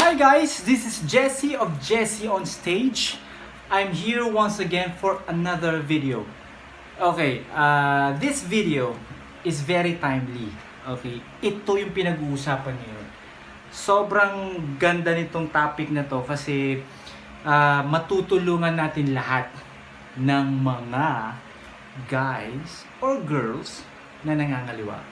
Hi guys, this is Jesse of Jesse on Stage. I'm here once again for another video. Okay, this video is very timely. Okay, ito yung pinag-uusapan ngayon. Sobrang ganda nitong topic na to kasi matutulungan natin lahat ng mga guys or girls na nangangaliwa.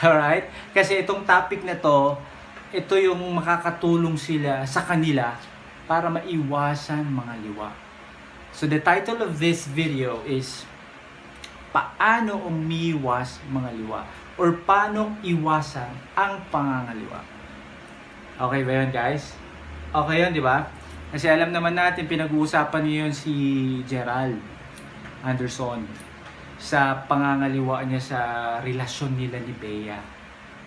Alright? Kasi itong topic na to, ito yung makakatulong sila sa kanila para maiwasan mga liwa. So the title of this video is paano umiwas mga liwa or paano iwasan ang pangangaliwa. Okay ba yun guys? Okay yun, di ba? Kasi alam naman natin, pinag-uusapan niyo yun si Gerald Anderson sa pangangaliwa niya sa relasyon nila ni Bea.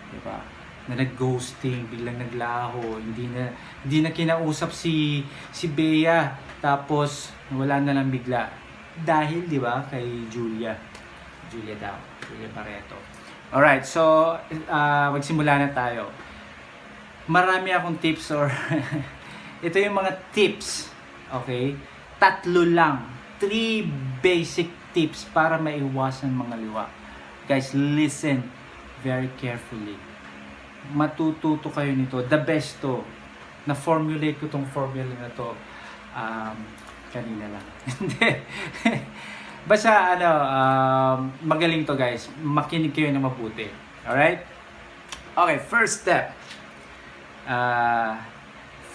Di ba? Na nag-ghosting, biglang naglaho, hindi na kinausap si Bea, tapos wala na lang bigla dahil, di ba, kay Julia Barreto. Alright, so magsimula na tayo. Marami akong tips or ito yung mga tips, okay? 3 lang, 3 basic tips para maiwasan mga liwa. Guys, listen very carefully. Matututo kayo nito. The best to. Na-formulate ko tong formula na to kanina lang. Hindi. Basta magaling to guys. Makinig kayo na mabuti. Alright? Okay, first step.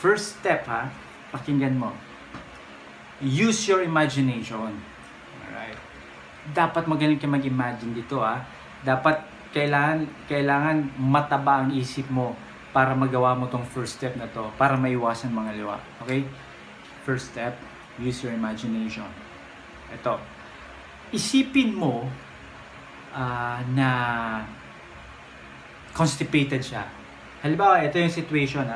First step ha, pakinggan mo. Use your imagination. Alright? Dapat magaling ka mag-imagine dito ha. Dapat kailangan mataba ang isip mo para magawa mo tong first step na to, para maiwasan mga liwa. Okay? First step, use your imagination. Ito. Isipin mo na constipated siya. Halimbawa, ito yung situation.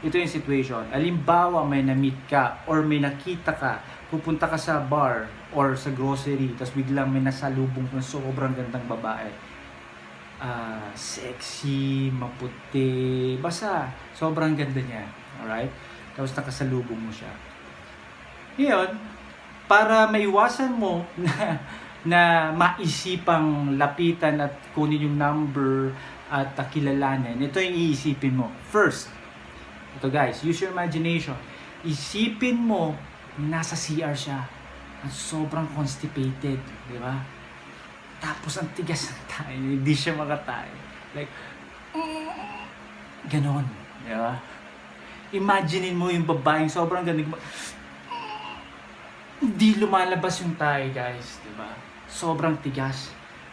Ito yung situation. Halimbawa, may na-meet ka or may nakita ka, pupunta ka sa bar or sa grocery, tapos biglang may nasalubong ng sobrang gandang babae. Sexy, maputi, basta sobrang ganda niya. Alright? Tapos nakasalubong mo siya. Ngayon, para maiwasan mo na maisipang lapitan at kunin yung number at kilalanin, ito yung iisipin mo. First, ito guys, use your imagination. Isipin mo, nasa CR siya. Sobrang constipated, di ba? Tapos ang tigas ng tayo, hindi siya makatayo. Like, ganon. Di ba? Imaginein mo yung babaeng sobrang ganda. Hindi lumalabas yung tayo, guys. Di ba? Sobrang tigas.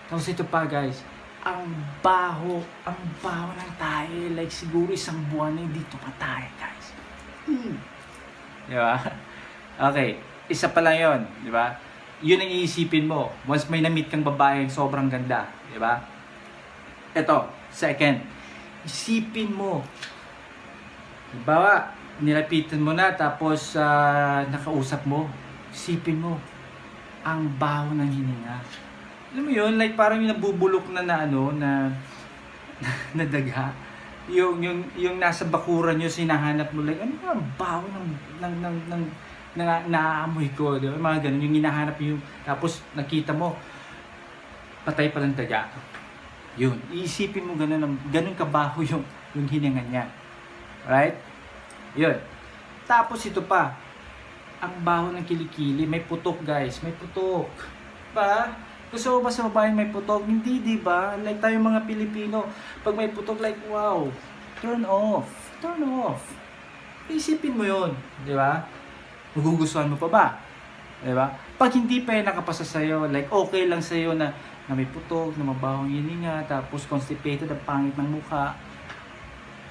Tapos ito pa, guys. Ang baho ng tayo. Like, siguro isang buwan na hindi tumatay, guys. Di ba? Okay. Isa pa lang yun. Di ba? Yun ang iisipin mo once may na-meet kang babaeng sobrang ganda, di ba? Ito, second, isipin mo. Diba, nilapitan mo na tapos nakausap mo. Isipin mo, ang baho ng hininga. Alam mo yun, like parang yung nabubulok na na daga. Yung nasa bakuran nyo, sinahanap mo, like, ano ba ang baho ng naamoy ko, di ba? Mga ganun, yung hinahanap yung, tapos nakita mo, patay pa lang daga. Yun, iisipin mo ganun kabaho yung hininga niya. Right? Yun. Tapos ito pa, ang baho ng kilikili, may putok guys, may putok. Ba? Gusto mo ba sa babaeng may putok? Hindi, di ba? Like tayo mga Pilipino, pag may putok, like, wow, turn off. Isipin mo yun, di ba? Magugustuhan mo pa ba? Diba? Pag hindi pa yung nakapasa sa'yo, like okay lang sa'yo na may putok, na mabahong hininga, tapos constipated, ang pangit ng mukha.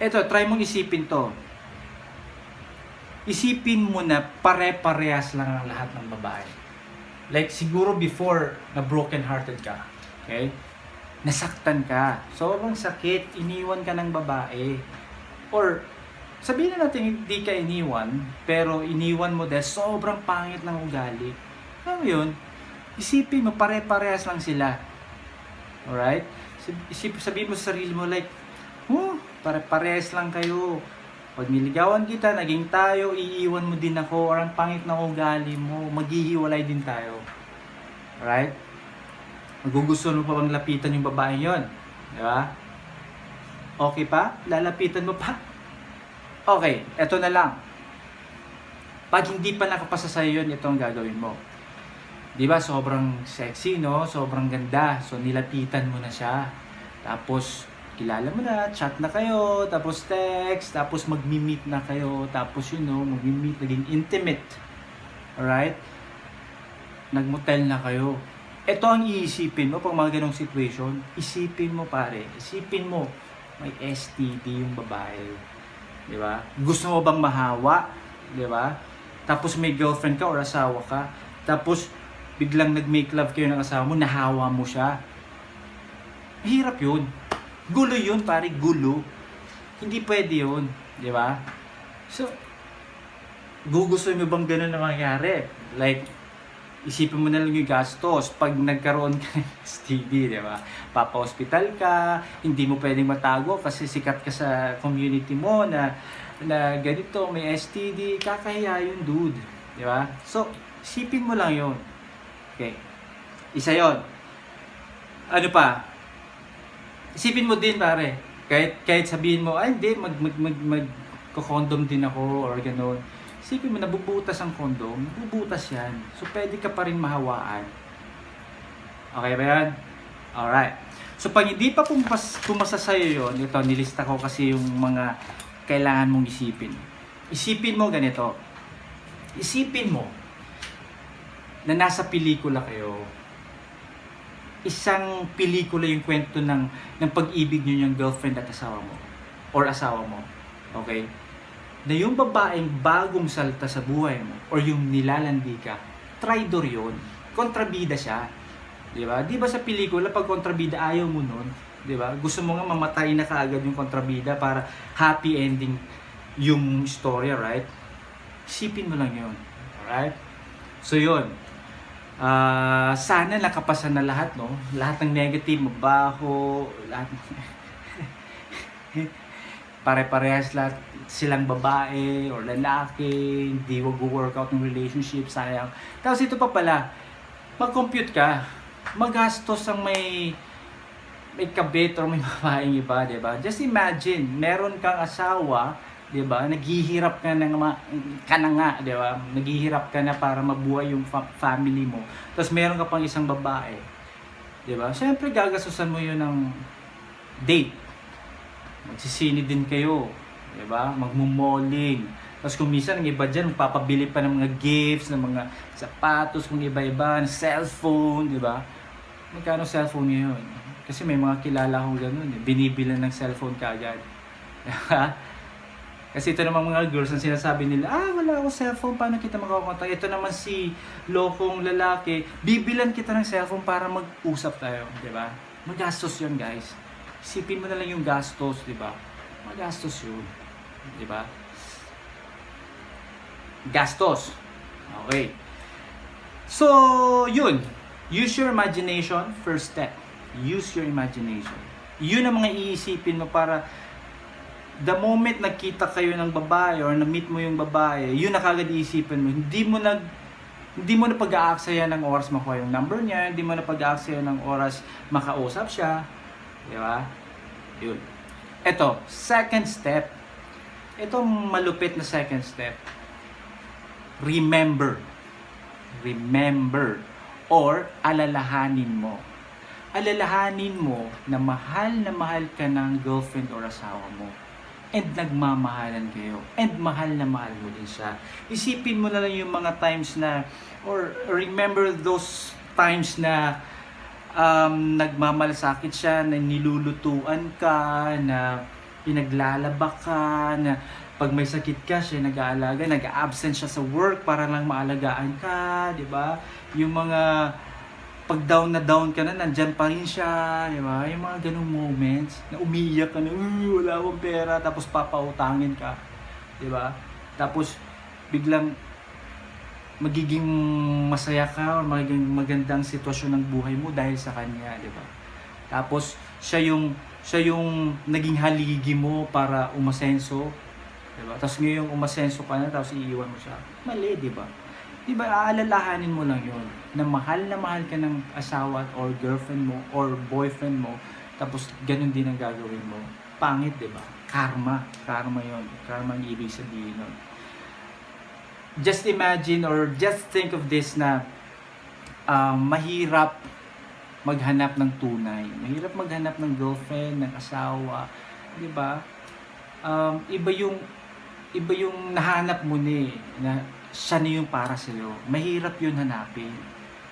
Eto, try mong isipin to. Isipin mo na pare-parehas lang ang lahat ng babae. Like siguro before na broken hearted ka. Okay? Nasaktan ka. Sobrang sakit, iniwan ka ng babae. Or sabihin na natin hindi ka iniwan, pero iniwan mo dahil sobrang pangit ng ugali. Alam mo yun? Isipin mo, pare-parehas lang sila. Alright? Sabihin mo sa sarili mo like, pare-parehas lang kayo. Pag niligawan kita, naging tayo, iiwan mo din ako, or ang pangit na ugali mo, maghihiwalay din tayo. Right? Magugustuhan mo pa bang lapitan yung babae yon? Di ba? Okay pa? Lalapitan mo pa? Okay, eto na lang. Pag hindi pa nakapasa sa'yo yun, ito ang gagawin mo. Di ba? Sobrang sexy, no? Sobrang ganda. So, nilapitan mo na siya. Tapos, kilala mo na, chat na kayo, tapos text, tapos magmi-meet na kayo, tapos magmi-meet, naging intimate. Alright? Nagmotel na kayo. Ito ang iisipin mo pag mga ganong situation. Isipin mo pare, isipin mo, may STD yung babae. Di ba? Gusto mo bang mahawa? Di ba? Tapos may girlfriend ka or asawa ka, tapos biglang nag-make love kayo ng asawa mo, nahawa mo siya. Hirap yun. Gulo yun, pare, gulo. Hindi pwede yun, di ba? So, gugustuhin mo bang ganun na mangyari? Like, isipin mo na lang yung gastos pag nagkaroon ka ng STD, di ba? Papa-hospital ka, hindi mo pwedeng matago kasi sikat ka sa community mo na ganito, may STD, kakahiya yun, dude. Di ba? So, isipin mo lang yun. Okay. Isa yon. Ano pa? Isipin mo din, pare. Kahit sabihin mo, ay hindi, mag-condom din ako or gano'n. Isipin mo, nabubutas ang condom, nabubutas yan. So, pwede ka pa rin mahawaan. Okay ba yan? Alright. So, pag hindi pa pumasa sa'yo yun, ito, nilista ko kasi yung mga kailangan mong isipin. Isipin mo ganito. Isipin mo na nasa pelikula kayo. Isang pelikula yung kwento ng pag-ibig nyo yung girlfriend at asawa mo. Or asawa mo. Okay? Na yung babaeng bagong salta sa buhay mo or yung nilalandi ka, traidor yun. Kontrabida siya. Diba? Diba sa pelikula, pag kontrabida, ayaw mo nun. Diba? Gusto mo nga mamatay na kaagad yung kontrabida para happy ending yung story, right? Isipin mo lang yun. Alright? So yun. Sana nakapasa na lahat, no? Lahat ng negative, mabaho, lahat pare-parehas lahat silang babae or lalaki, hindi mag-workout ng relationship, sayang. Tapos ito pa pala, mag-compute ka, magastos ang may kabit or may babaeng iba, diba? Just imagine, meron kang asawa, diba? Naghihirap ka na nga, diba? Naghihirap ka na para mabuhay yung family mo. Tapos meron ka pang isang babae, diba? Siyempre gagastusan mo yun ng date. Magsisini din kayo, diba? Magmumoling. Tapos kung minsan ang iba dyan, magpapabili pa ng mga gifts, ng mga sapatos, kung iba-iba, cellphone, diba? Magkano cellphone ngayon? Kasi may mga kilala akong ganun, binibilan ng cellphone kaagad. Diba? Kasi ito naman mga girls, ang sinasabi nila, wala akong cellphone, paano kita makakontak? Ito naman si lokong lalaki, bibilan kita ng cellphone para mag-usap tayo, diba? Magastos yun, guys. Isipin mo na lang yung gastos, diba? Magastos yun, diba? Gastos. Okay. So, yun. Use your imagination, first step. Use your imagination. Yun ang mga iisipin mo para the moment nagkita kayo ng babae or na-meet mo yung babae, yun na kagad iisipin mo. Hindi mo na pag-aaksaya ng oras makuha yung number niya, hindi mo na pag-aaksaya ng oras makausap siya. Di ba? Yun. Ito, second step. Ito malupit na second step. Remember or alalahanin mo. Alalahanin mo na mahal ka ng girlfriend or asawa mo. And nagmamahalan kayo. And mahal na mahal mo din siya. Isipin mo na lang yung mga times na, or remember those times na nagmamalasakit siya, na nilulutuan ka, na pinaglalaba ka, na pag may sakit ka, siya nag-aalaga, nag-absent siya sa work para lang maalagaan ka, di ba? Yung mga pag down ka na, nandyan pa rin siya, di ba? Yung mga ganung moments, na umiiyak ka na, wala akong pera, tapos papautangin ka, di ba? Tapos biglang magiging masaya ka o magiging magandang sitwasyon ng buhay mo dahil sa kanya, di ba? Tapos siya yung naging haligi mo para umasenso, Diba? Tapos ngayong umasenso ka na, tapos iiwan mo siya. Mali, di ba? Di ba, aalalahanin mo lang yun, na mahal ka ng asawa or girlfriend mo or boyfriend mo, tapos ganun din ang gagawin mo. Pangit, di ba? Karma. Karma yun. Karma ang ibig sabihin nun. Just imagine or just think of this na mahirap maghanap ng tunay. Mahirap maghanap ng girlfriend, ng asawa. Di ba? Iba yung nahanap mo ni na siya na yung para sa'yo. Mahirap yun hanapin.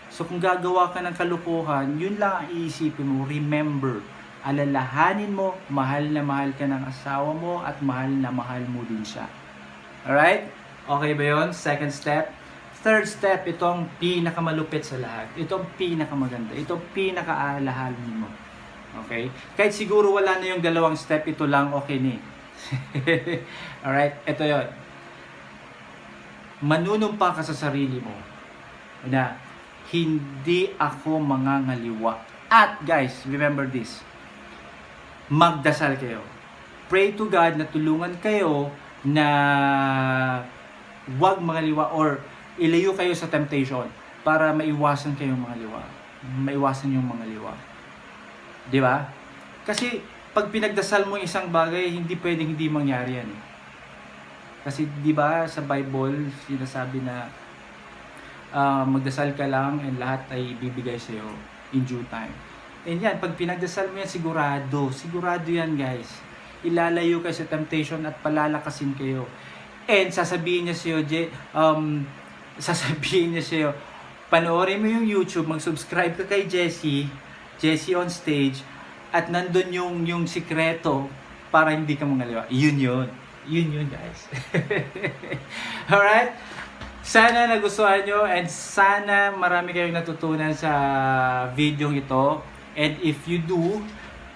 So kung gagawa ka ng kalukuhan, yun lang ang iisipin mo. Remember, alalahanin mo, mahal ka ng asawa mo at mahal mo din siya. Alright? Okay ba yun? Second step. Third step, itong pinakamalupit sa lahat. Itong pinakamaganda. Itong pinakaalahanin mo. Okay? Kahit siguro wala na yung dalawang step, ito lang okay ni. Alright? Ito yun. Manunumpa ka sa sarili mo na hindi ako mangangaliwa. At guys, remember this. Magdasal kayo. Pray to God na tulungan kayo na wag mangaliwa or ilayo kayo sa temptation para maiwasan kayong mangaliwa. Maiwasan yung mangaliwa. Di ba? Kasi pag pinagdasal mo isang bagay, hindi pwedeng hindi mangyari yan. Kasi di ba sa Bible sinasabi na magdasal ka lang and lahat ay bibigay sa iyo in due time. And yan, pag pinagdasal mo yan, sigurado yan guys. Ilalayo kayo sa temptation at palalakasin kayo. And sasabihin niya sa iyo, panoorin mo yung YouTube, mag-subscribe ka kay Jessie on Stage, at nandun yung sikreto para hindi ka mangaliwa. Yun guys. Alright? Sana nagustuhan nyo and sana marami kayong natutunan sa video ito. And if you do,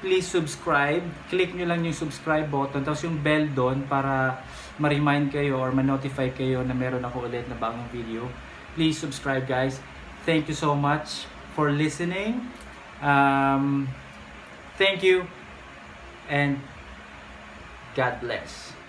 please subscribe. Click nyo lang yung subscribe button, tapos yung bell doon para ma-remind kayo or ma-notify kayo na meron ako ulit na bagong video. Please subscribe guys. Thank you so much for listening. Thank you and God bless.